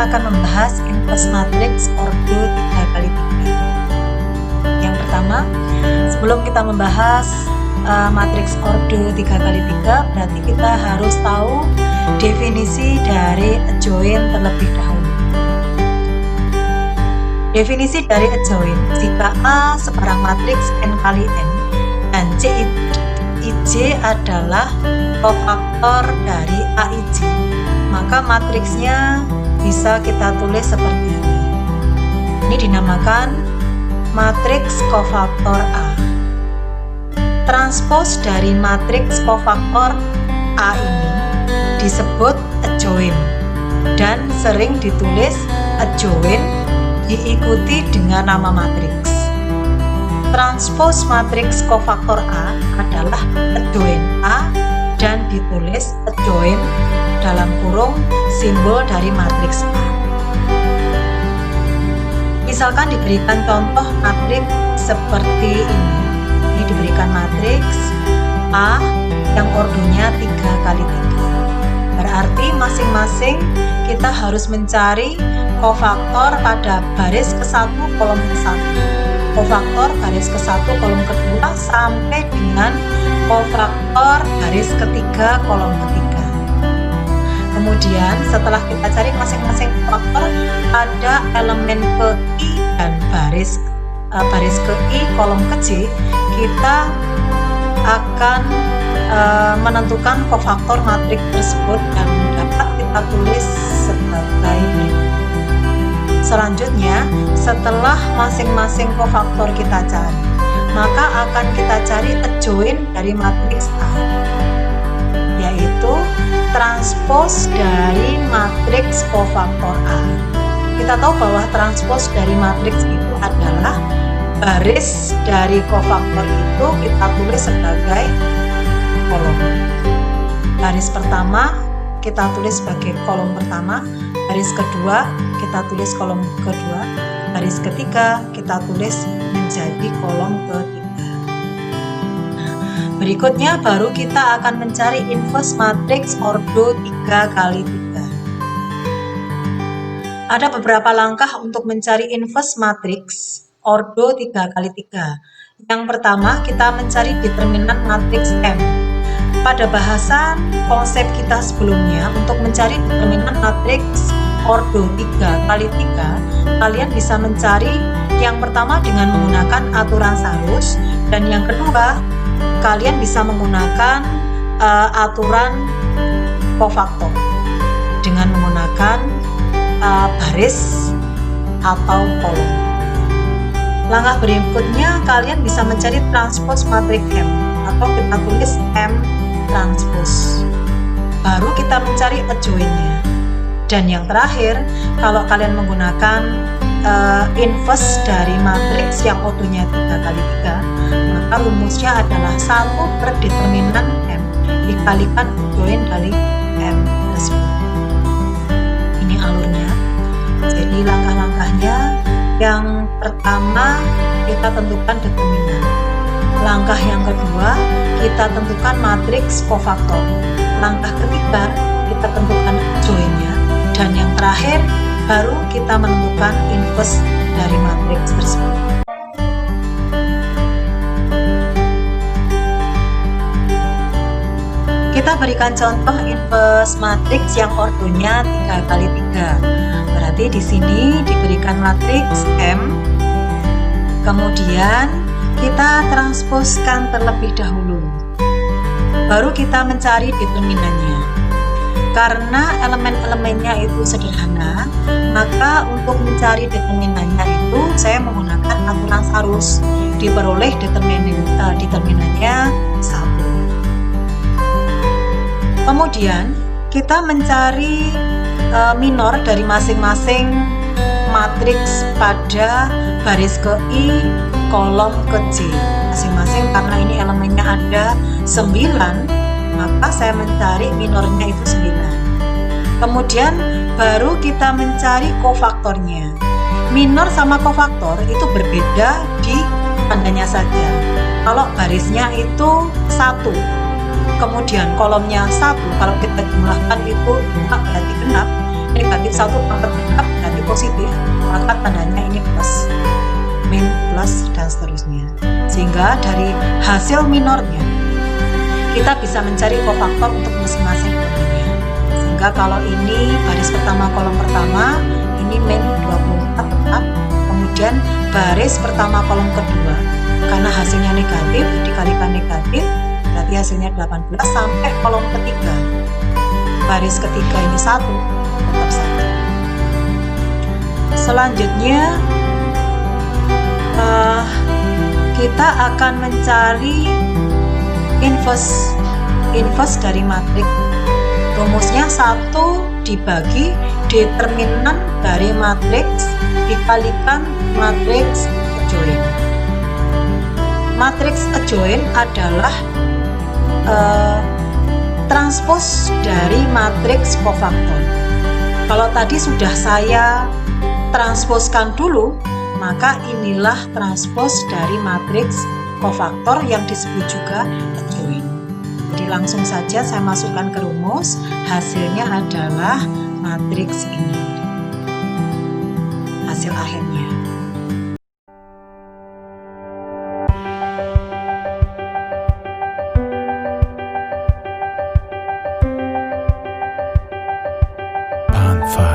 kita akan membahas inverse matrix ordo 3x3. Yang pertama, sebelum kita membahas matriks ordo 3x3, berarti kita harus tahu definisi dari adjoint terlebih dahulu. Definisi dari adjoint: jika A sebarang matriks n kali n dan Ij adalah kofaktor dari Aij, maka matriksnya bisa kita tulis seperti ini. Ini dinamakan matriks kofaktor A. Transpos dari matriks kofaktor A ini disebut adjoint dan sering ditulis adjoint diikuti dengan nama matriks. Transpos matriks kofaktor A adalah adjoint A dan ditulis adjoint dalam kurung simbol dari matriks A. Misalkan diberikan contoh matriks seperti ini. Ini diberikan matriks A yang ordonya 3x3. Berarti masing-masing kita harus mencari kofaktor pada baris ke-1 kolom ke-1, kofaktor baris ke-1 kolom ke-2 sampai dengan kofaktor baris ke-3 kolom ke-3. Kemudian setelah kita cari masing-masing kofaktor pada elemen ke I dan baris ke I kolom ke J, kita akan menentukan kofaktor matriks tersebut dan dapat kita tulis sebagai berikut. Selanjutnya, setelah masing-masing kofaktor kita cari, maka akan kita cari adjoint dari matriks A, yaitu transpos dari matriks kofaktor A. Kita tahu bahwa transpos dari matriks itu adalah baris dari kofaktor itu kita tulis sebagai kolom. Baris pertama kita tulis sebagai kolom pertama, baris kedua kita tulis kolom kedua, baris ketiga kita tulis menjadi kolom ketiga. Berikutnya baru kita akan mencari inverse matriks ordo 3x3. Ada beberapa langkah untuk mencari inverse matriks ordo 3x3. Yang pertama, kita mencari determinan matriks M. Pada bahasan konsep kita sebelumnya, untuk mencari determinan matriks ordo 3x3, kalian bisa mencari yang pertama dengan menggunakan aturan Sarus, dan yang kedua kalian bisa menggunakan aturan kofaktor dengan menggunakan baris atau kolom. Langkah berikutnya, kalian bisa mencari transpos matriks M atau kita tulis M transpos. Baru kita mencari adjointnya. Dan yang terakhir, kalau kalian menggunakan inverse dari matriks yang ordonya 3x3, maka rumusnya adalah 1 per determinan M dikalikan adjoint dari M tersebut. Ini alurnya. Jadi langkah-langkahnya, yang pertama kita tentukan determinan. Langkah yang kedua kita tentukan matriks kofaktor. Langkah ketiga kita tentukan adjointnya. Dan yang terakhir baru kita menentukan inverse dari matriks tersebut. Kita berikan contoh inverse matriks yang ordonya 3x3. Berarti di sini diberikan matriks M, kemudian kita transposkan terlebih dahulu. Baru kita mencari determinannya. Karena elemen-elemennya itu sederhana, maka untuk mencari determinannya itu saya menggunakan aturan Sarus. Diperoleh determinannya 1. Kemudian kita mencari minor dari masing-masing matriks pada baris ke I, kolom ke J masing-masing. Karena ini elemennya ada 9, maka saya mencari minornya itu 9. Kemudian baru kita mencari kofaktornya. Minor sama kofaktor itu berbeda di tandanya saja. Kalau barisnya itu 1, kemudian kolomnya 1, kalau kita jumlahkan itu 5 berarti genap. negatif 1 pangkat genap berarti positif, maka tandanya ini plus, min, plus, dan seterusnya. Sehingga dari hasil minornya kita bisa mencari kofaktor untuk masing-masing komponen. Sehingga kalau ini baris pertama kolom pertama, ini min 24 tetap, kemudian baris pertama kolom kedua, karena hasilnya negatif dikalikan negatif, berarti hasilnya 18 sampai kolom ketiga. Baris ketiga ini 1, tetap 1. Selanjutnya kita akan mencari inverse dari matriks. Rumusnya 1 dibagi determinan dari matriks dikalikan matriks adjoin. Matriks adjoin adalah transpos dari matriks kofaktor. Kalau tadi sudah saya transposkan dulu, maka inilah transpos dari matriks kofaktor yang disebut juga adjoin. Jadi langsung saja saya masukkan ke rumus, hasilnya adalah matriks ini, hasil akhirnya. Pond 5.